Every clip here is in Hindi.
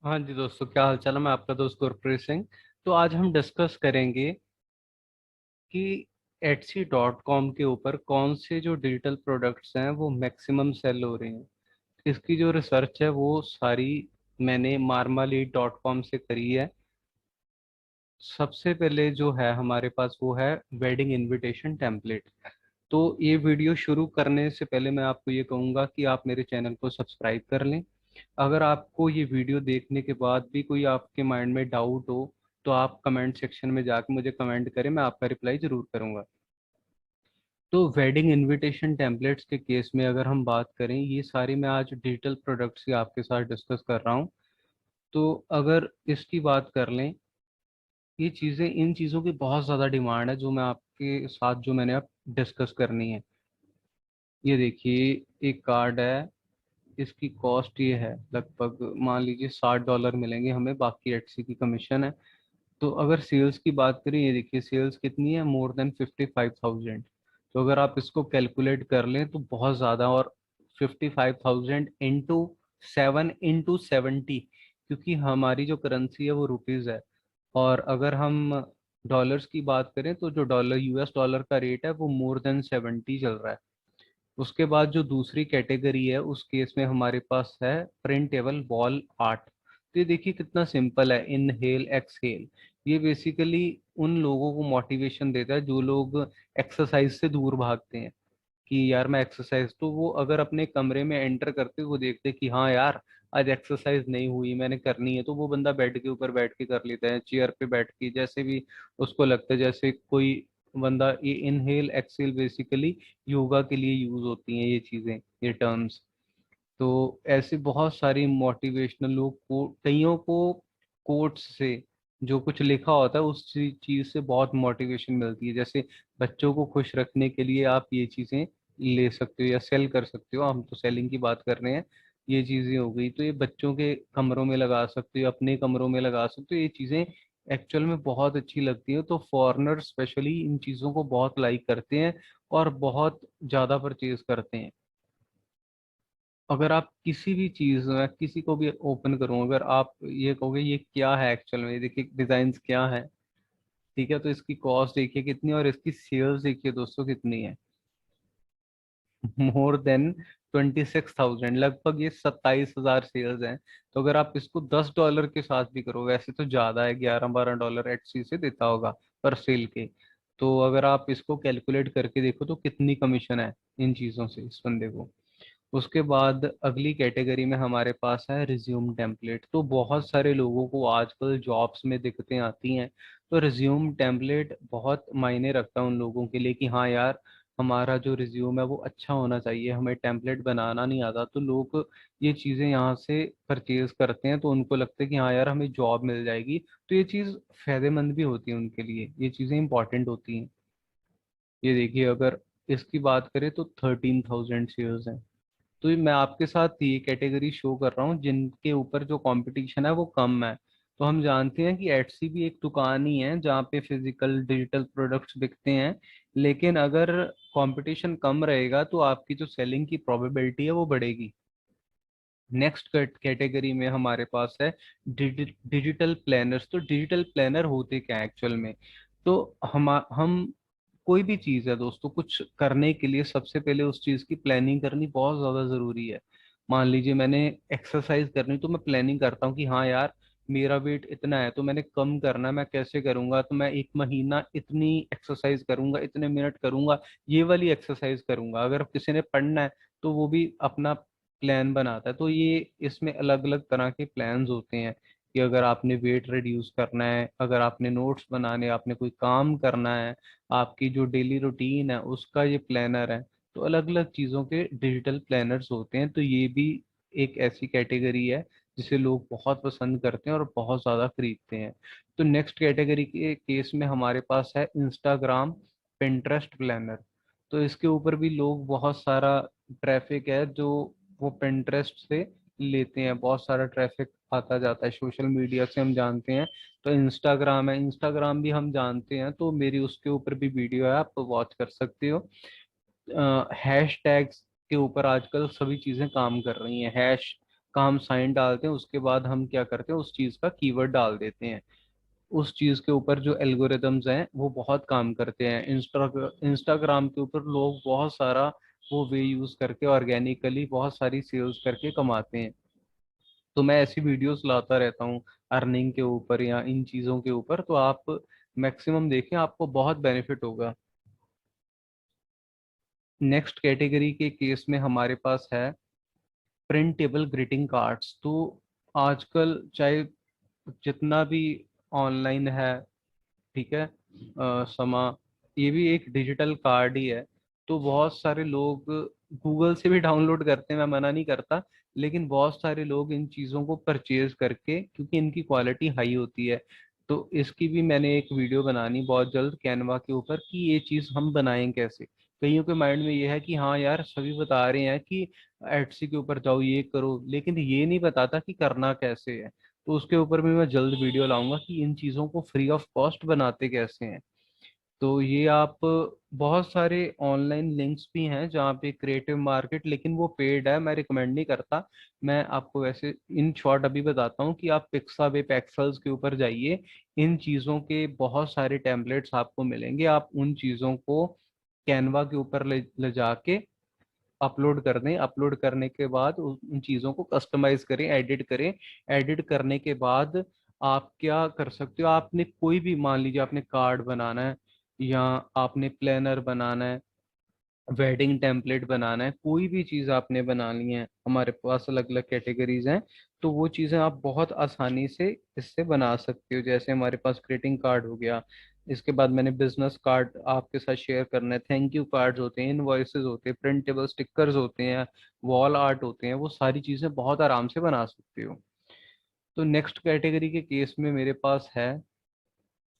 हाँ जी दोस्तों, क्या हाल चाल है। मैं आपका दोस्त गुरप्रीत सिंह। तो आज हम डिस्कस करेंगे कि Etsy.com के ऊपर कौन से जो डिजिटल प्रोडक्ट्स हैं वो मैक्सिमम सेल हो रहे हैं। इसकी जो रिसर्च है वो सारी मैंने marmalade.com से करी है। सबसे पहले जो है हमारे पास वो है वेडिंग इनविटेशन टेम्पलेट। तो ये वीडियो शुरू करने से पहले मैं आपको ये कहूँगा कि आप मेरे चैनल को सब्सक्राइब कर लें। अगर आपको ये वीडियो देखने के बाद भी कोई आपके माइंड में डाउट हो तो आप कमेंट सेक्शन में जाके मुझे कमेंट करें, मैं आपका रिप्लाई जरूर करूंगा। तो वेडिंग इनविटेशन टेम्पलेट्स के केस में अगर हम बात करें, ये सारी मैं आज डिजिटल प्रोडक्ट्स की आपके साथ डिस्कस कर रहा हूँ। तो अगर इसकी बात कर लें, ये चीज़ें इन चीज़ों की बहुत ज़्यादा डिमांड है जो मैं आपके साथ जो मैंने अब डिस्कस करनी है। ये देखिए, एक कार्ड है। इसकी कॉस्ट ये है, लगभग मान लीजिए $60 मिलेंगे हमें, बाकी एटसी की कमीशन है। तो अगर सेल्स की बात करें, ये देखिए सेल्स कितनी है, मोर देन 55,000। तो अगर आप इसको कैलकुलेट कर लें तो बहुत ज़्यादा। और 55,000 इंटू 7 इंटू 70, क्योंकि हमारी जो करेंसी है वो रुपीज़ है। और अगर हम डॉलर्स की बात करें तो जो डॉलर यूएस डॉलर का रेट है वो मोर देन 70 चल रहा है। उसके बाद जो दूसरी कैटेगरी है उस केस में हमारे पास है प्रिंटेबल वॉल आर्ट। तो ये देखिए कितना सिंपल है, इनहेल एक्सहेल। ये बेसिकली उन लोगों को मोटिवेशन देता है जो लोग एक्सरसाइज से दूर भागते हैं कि यार मैं एक्सरसाइज, तो वो अगर अपने कमरे में एंटर करते वो देखते कि हाँ यार आज एक्सरसाइज नहीं हुई, मैंने करनी है, तो वो बंदा बेड के ऊपर बैठ के कर लेता है, चेयर पे बैठ के, जैसे भी उसको लगता है। जैसे कोई बंदा, ये इनहेल एक्सहेल बेसिकली योगा के लिए यूज होती हैं ये चीजें, ये टर्म्स। तो ऐसे बहुत सारी मोटिवेशनल लोग को, कईयों को कोट्स से जो कुछ लिखा होता है उस चीज से बहुत मोटिवेशन मिलती है। जैसे बच्चों को खुश रखने के लिए आप ये चीजें ले सकते हो या सेल कर सकते हो, हम तो सेलिंग की बात कर रहे हैं। ये चीजें हो गई, तो ये बच्चों के कमरों में लगा सकते हो, अपने कमरों में लगा सकते हो। ये चीजें एक्चुअल में बहुत अच्छी लगती है, तो फॉरेनर स्पेशली इन चीजों को बहुत लाइक करते हैं और बहुत ज्यादा परचेज करते हैं। अगर आप किसी भी चीज में किसी को भी ओपन करूं, अगर आप ये कहोगे ये क्या है एक्चुअल में, ये देखिए डिजाइन क्या है, ठीक है, तो इसकी कॉस्ट देखिए कितनी है और इसकी सेल्स देखिए दोस्तों कितनी है। मोर देन 26,000, लगभग ये 27,000 सेल्स हैं। तो अगर आप इसको $10 के साथ भी करो, वैसे तो ज्यादा है, 11-12 डॉलर एटसी से देता होगा पर सेल के। तो अगर आप इसको कैलकुलेट करके देखो तो कितनी कमीशन है इन चीजों से इस बंदे को। उसके बाद अगली कैटेगरी में हमारे पास है रिज्यूम टेम्पलेट। तो बहुत सारे लोगों को आजकल जॉब्स में दिक्कतें आती हैं, तो रिज्यूम टेम्पलेट बहुत मायने रखता है उन लोगों के लिए कि हाँ यार हमारा जो रिज्यूम है वो अच्छा होना चाहिए, हमें टेम्पलेट बनाना नहीं आता। तो लोग ये चीज़ें यहाँ से परचेज करते हैं, तो उनको लगता है कि हाँ यार हमें जॉब मिल जाएगी। तो ये चीज़ फायदेमंद भी होती है उनके लिए, ये चीज़ें इंपॉर्टेंट होती हैं। ये देखिए, अगर इसकी बात करें तो 13,000 शेयर्स हैं। तो ये मैं आपके साथ ये कैटेगरी शो कर रहा हूँ जिनके ऊपर जो कंपटीशन है वो कम है। तो हम जानते हैं कि एटसी भी एक दुकान ही है जहाँ पे फिजिकल डिजिटल प्रोडक्ट्स बिकते हैं। लेकिन अगर कंपटीशन कम रहेगा तो आपकी जो सेलिंग की प्रोबेबिलिटी है वो बढ़ेगी। नेक्स्ट कैटेगरी में हमारे पास है डिजिटल प्लानर्स। तो डिजिटल प्लानर होते क्या है एक्चुअल में। तो हम कोई भी चीज़ है दोस्तों, कुछ करने के लिए सबसे पहले उस चीज़ की प्लानिंग करनी बहुत ज़्यादा ज़रूरी है। मान लीजिए मैंने एक्सरसाइज करनी, तो मैं प्लानिंग करता हूँ कि हाँ यार मेरा वेट इतना है तो मैंने कम करना है, मैं कैसे करूंगा, तो मैं एक महीना इतनी एक्सरसाइज करूंगा, इतने मिनट करूंगा, ये वाली एक्सरसाइज करूंगा। अगर किसी ने पढ़ना है तो वो भी अपना प्लान बनाता है। तो ये इसमें अलग अलग तरह के प्लान्स होते हैं कि अगर आपने वेट रिड्यूस करना है, अगर आपने नोट्स बनाने, आपने कोई काम करना है, आपकी जो डेली रूटीन है उसका ये प्लानर है। तो अलग अलग चीज़ों के डिजिटल प्लानर्स होते हैं। तो ये भी एक ऐसी कैटेगरी है जिसे लोग बहुत पसंद करते हैं और बहुत ज़्यादा खरीदते हैं। तो नेक्स्ट कैटेगरी के केस में हमारे पास है इंस्टाग्राम पिंटरेस्ट प्लानर। तो इसके ऊपर भी लोग बहुत सारा ट्रैफिक है जो वो पिंटरेस्ट से लेते हैं, बहुत सारा ट्रैफिक आता जाता है सोशल मीडिया से, हम जानते हैं। तो इंस्टाग्राम है, इंस्टाग्राम भी हम जानते हैं, तो मेरी उसके ऊपर भी वीडियो है, आप वॉच कर सकते हो। हैश टैग्स के ऊपर आजकल सभी चीज़ें काम कर रही हैं। हैश का हम साइन डालते हैं, उसके बाद हम क्या करते हैं, उस चीज का कीवर्ड डाल देते हैं। उस चीज के ऊपर जो एल्गोरिदम्स हैं वो बहुत काम करते हैं। इंस्टाग्राम के ऊपर लोग बहुत सारा वो वे यूज करके ऑर्गेनिकली बहुत सारी सेल्स करके कमाते हैं। तो मैं ऐसी वीडियोस लाता रहता हूँ अर्निंग के ऊपर या इन चीजों के ऊपर, तो आप मैक्सिमम देखें, आपको बहुत बेनिफिट होगा। नेक्स्ट कैटेगरी के केस में हमारे पास है प्रिंटेबल ग्रीटिंग कार्ड्स। तो आजकल चाहे जितना भी ऑनलाइन है, ठीक है, समा, ये भी एक डिजिटल कार्ड ही है। तो बहुत सारे लोग गूगल से भी डाउनलोड करते हैं, मैं मना नहीं करता, लेकिन बहुत सारे लोग इन चीज़ों को परचेज करके, क्योंकि इनकी क्वालिटी हाई होती है। तो इसकी भी मैंने एक वीडियो बनानी बहुत जल्द कैनवा के ऊपर कि ये चीज़ हम बनाएं कैसे। कईयों के माइंड में ये है कि हाँ यार सभी बता रहे हैं कि एटसी के ऊपर जाओ ये करो, लेकिन ये नहीं बताता कि करना कैसे है। तो उसके ऊपर भी मैं जल्द वीडियो लाऊंगा कि इन चीज़ों को फ्री ऑफ कॉस्ट बनाते कैसे हैं। तो ये आप, बहुत सारे ऑनलाइन लिंक्स भी हैं जहाँ पे क्रिएटिव मार्केट, लेकिन वो पेड है, मैं रिकमेंड नहीं करता। मैं आपको वैसे इन शॉर्ट अभी बताता हूँ कि आप पिक्सावेप एक्सेल्स के ऊपर जाइए। इन चीज़ों के बहुत सारे टेम्पलेट्स आपको मिलेंगे, आप उन चीज़ों को कैनवा के ऊपर ले जाके अपलोड कर दें। अपलोड करने के बाद उन चीज़ों को कस्टमाइज करें, एडिट करें। एडिट करने के बाद आप क्या कर सकते हो, आपने कोई भी, मान लीजिए आपने कार्ड बनाना है या आपने प्लानर बनाना है, वेडिंग टेम्पलेट बनाना है, कोई भी चीज़ आपने बनानी है, हमारे पास अलग अलग कैटेगरीज हैं। तो वो चीज़ें आप बहुत आसानी से इससे बना सकते हो। जैसे हमारे पास ग्रीटिंग कार्ड हो गया, इसके बाद मैंने बिजनेस कार्ड आपके साथ शेयर करना है, थैंक यू कार्ड्स होते हैं, इनवॉइसेस होते हैं, प्रिंटेबल स्टिकर्स होते हैं, वॉल आर्ट होते हैं, वो सारी चीज़ें बहुत आराम से बना सकते हो। तो नेक्स्ट कैटेगरी के केस में मेरे पास है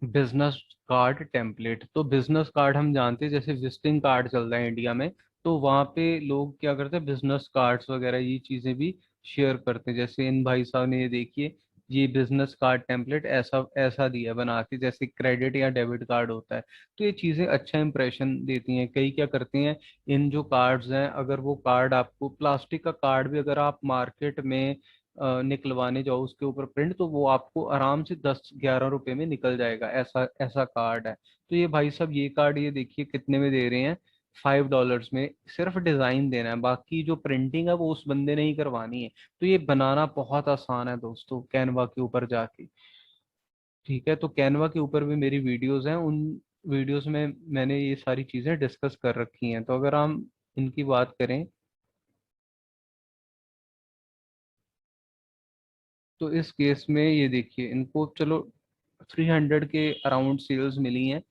बिजनेस कार्ड टेम्पलेट। तो बिजनेस कार्ड हम जानते हैं, जैसे विजिटिंग कार्ड चल रहा है इंडिया में, तो वहाँ पे लोग क्या करते हैं, बिजनेस कार्ड्स वगैरह ये चीज़ें भी शेयर करते हैं। जैसे इन भाई साहब ने ये देखिए, ये बिजनेस कार्ड टेम्पलेट ऐसा ऐसा दिया बना के, जैसे क्रेडिट या डेबिट कार्ड होता है। तो ये चीज़ें अच्छा इंप्रेशन देती हैं। कई क्या करते हैं, इन जो कार्ड्स हैं, अगर वो कार्ड आपको प्लास्टिक का कार्ड भी अगर आप मार्केट में निकलवाने जाओ उसके ऊपर प्रिंट, तो वो आपको आराम से 10-11 रुपए में निकल जाएगा, ऐसा ऐसा कार्ड है। तो ये भाई साहब ये कार्ड ये देखिए कितने में दे रहे हैं, $5 में। सिर्फ डिजाइन देना है, बाकी जो प्रिंटिंग है वो उस बंदे ने ही करवानी है। तो ये बनाना बहुत आसान है दोस्तों, कैनवा के ऊपर जाके। ठीक है, तो कैनवा के ऊपर भी मेरी वीडियोस हैं, उन वीडियोस में मैंने ये सारी चीजें डिस्कस कर रखी हैं। तो अगर हम इनकी बात करें, तो इस केस में ये देखिए, इनको चलो 300 के अराउंड सेल्स मिली हैं,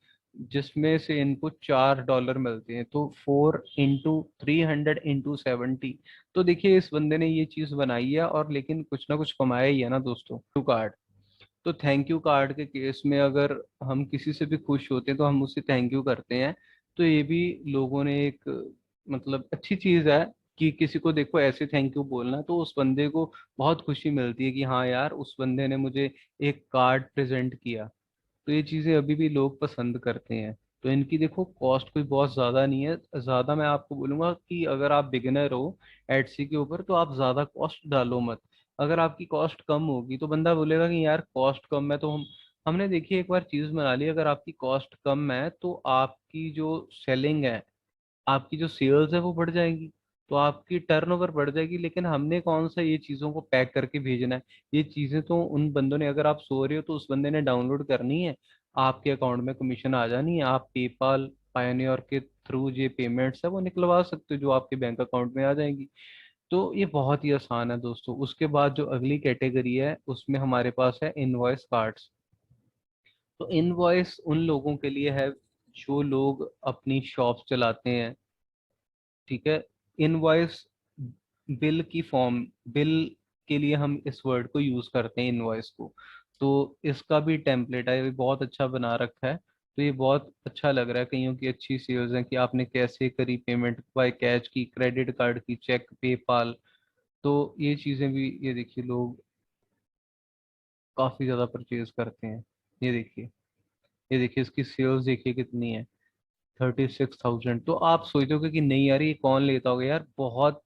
जिसमें से इनको $4 मिलते हैं। तो 4 × 300 × 70। तो देखिए इस बंदे ने ये चीज बनाई है, और लेकिन कुछ ना कुछ कमाया ही है ना दोस्तों, टू कार्ड। तो थैंक यू कार्ड के केस में अगर हम किसी से भी खुश होते हैं तो हम उससे थैंक यू करते हैं। तो ये भी लोगों ने एक, मतलब अच्छी चीज है कि किसी को देखो ऐसे थैंक यू बोलना, तो उस बंदे को बहुत खुशी मिलती है कि हाँ यार उस बंदे ने मुझे एक कार्ड प्रेजेंट किया। तो ये चीजें अभी भी लोग पसंद करते हैं। तो इनकी देखो कॉस्ट कोई बहुत ज्यादा नहीं है। ज्यादा मैं आपको बोलूंगा कि अगर आप बिगिनर हो एडसी के ऊपर, तो आप ज्यादा कॉस्ट डालो मत। अगर आपकी कॉस्ट कम होगी तो बंदा बोलेगा कि यार कॉस्ट कम है, तो हमने देखिए एक बार चीज बना ली, अगर आपकी कॉस्ट कम है तो आपकी जो सेलिंग है, आपकी जो सेल्स है वो बढ़ जाएगी, तो आपकी टर्नओवर बढ़ जाएगी। लेकिन हमने कौन सा ये चीज़ों को पैक करके भेजना है, ये चीज़ें तो उन बंदों ने, अगर आप सो रहे हो तो उस बंदे ने डाउनलोड करनी है, आपके अकाउंट में कमीशन आ जानी है, आप पेपाल पायोनियर के थ्रू ये पेमेंट्स है वो निकलवा सकते हो, जो आपके बैंक अकाउंट में आ जाएंगी। तो ये बहुत ही आसान है दोस्तों। उसके बाद जो अगली कैटेगरी है उसमें हमारे पास है इनवॉइस कार्ड्स। तो इनवॉइस उन लोगों के लिए है जो लोग अपनी शॉप चलाते हैं, ठीक है। इनवॉइस बिल की फॉर्म, बिल के लिए हम इस वर्ड को यूज करते हैं, इनवॉइस को। तो इसका भी टेम्पलेट है, ये बहुत अच्छा बना रखा है। तो ये बहुत अच्छा लग रहा है, कईयों की अच्छी सेल्स है कि आपने कैसे करी पेमेंट, बाय कैश की, क्रेडिट कार्ड की, चेक, पेपाल। तो ये चीजें भी ये देखिए लोग काफी ज्यादा परचेज करते हैं। ये देखिए, ये देखिए इसकी सेल्स देखिए कितनी है। 36,000। तो आप सोचोगे कि नहीं यार ये कौन लेता होगा यार, बहुत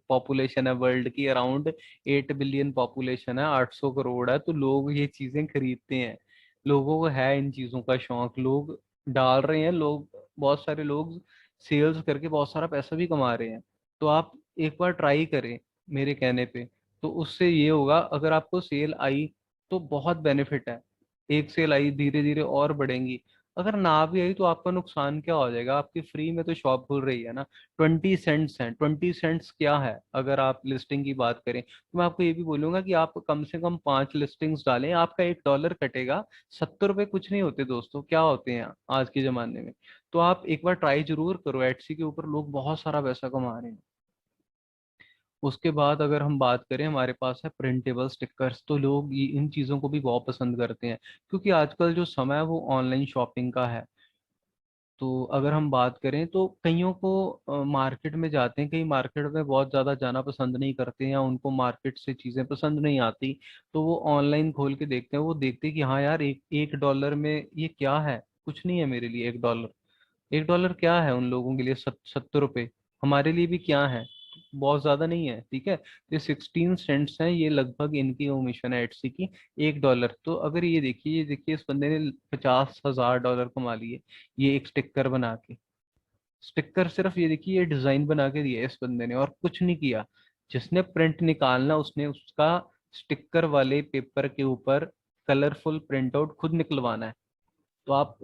पॉपुलेशन है वर्ल्ड की, अराउंड 8 बिलियन पॉपुलेशन है, 800 करोड़ है, तो लोग ये चीजें खरीदते हैं। लोगों को है इन चीजों का शौक, लोग डाल रहे हैं, लोग बहुत सारे लोग सेल्स करके बहुत सारा पैसा भी कमा रहे हैं। तो आप एक बार ट्राई करें मेरे कहने पे। तो उससे ये होगा, अगर आपको सेल आई तो बहुत बेनिफिट है। एक सेल आई, धीरे धीरे और बढ़ेंगी। अगर ना भी आई तो आपका नुकसान क्या हो जाएगा, आपकी फ्री में तो शॉप खुल रही है ना। 20 सेंट्स हैं, 20 सेंट्स क्या है अगर आप लिस्टिंग की बात करें। तो मैं आपको ये भी बोलूंगा कि आप कम से कम 5 लिस्टिंग्स डालें, आपका $1 कटेगा। 70 रुपए कुछ नहीं होते दोस्तों, क्या होते हैं आज के जमाने में। तो आप एक बार ट्राई जरूर करो, एटसी के ऊपर लोग बहुत सारा पैसा कमा रहे हैं। उसके बाद अगर हम बात करें, हमारे पास है प्रिंटेबल स्टिकर्स। तो लोग इन चीज़ों को भी बहुत पसंद करते हैं, क्योंकि आजकल जो समय है वो ऑनलाइन शॉपिंग का है। तो अगर हम बात करें तो कईयों को मार्केट में जाते हैं, कई मार्केट में बहुत ज़्यादा जाना पसंद नहीं करते हैं, या उनको मार्केट से चीज़ें पसंद नहीं आती। तो वो ऑनलाइन खोल के देखते हैं, वो देखते हैं कि हाँ यार, एक एक डॉलर में ये क्या है, कुछ नहीं है मेरे लिए $1। $1 क्या है उन लोगों के लिए, 70 रुपए हमारे लिए भी क्या है, बहुत ज्यादा नहीं है, ठीक है। ये 16 सेंट्स हैं, ये लगभग इनकी कमीशन है एटसी की। $1, तो अगर ये देखिए इस बंदे ने $50,000 कमा लिए, ये एक स्टिकर बना के। स्टिकर सिर्फ ये देखिए, ये डिजाइन बना के दिया है इस बंदे ने और कुछ नहीं किया। जिसने प्रिंट निकालना उसने उसका स्टिकर वाले पेपर के ऊपर कलरफुल प्रिंट आउट खुद निकलवाना है। तो आप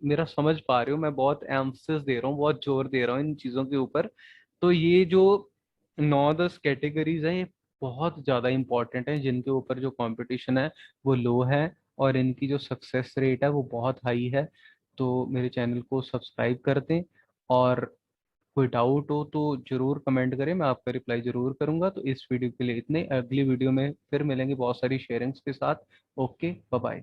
मेरा समझ पा रहे हो, मैं बहुत एम्फसिस दे रहा हूँ, बहुत जोर दे रहा हूँ इन चीज़ों के ऊपर। तो ये जो 9-10 कैटेगरीज है, ये बहुत ज़्यादा इंपॉर्टेंट है, जिनके ऊपर जो कंपटीशन है वो लो है, और इनकी जो सक्सेस रेट है वो बहुत हाई है। तो मेरे चैनल को सब्सक्राइब कर दें, और कोई डाउट हो तो जरूर कमेंट करें, मैं आपका रिप्लाई जरूर करूंगा। तो इस वीडियो के लिए इतने, अगली वीडियो में फिर मिलेंगे बहुत सारी शेयरिंग्स के साथ। Okay, bye bye.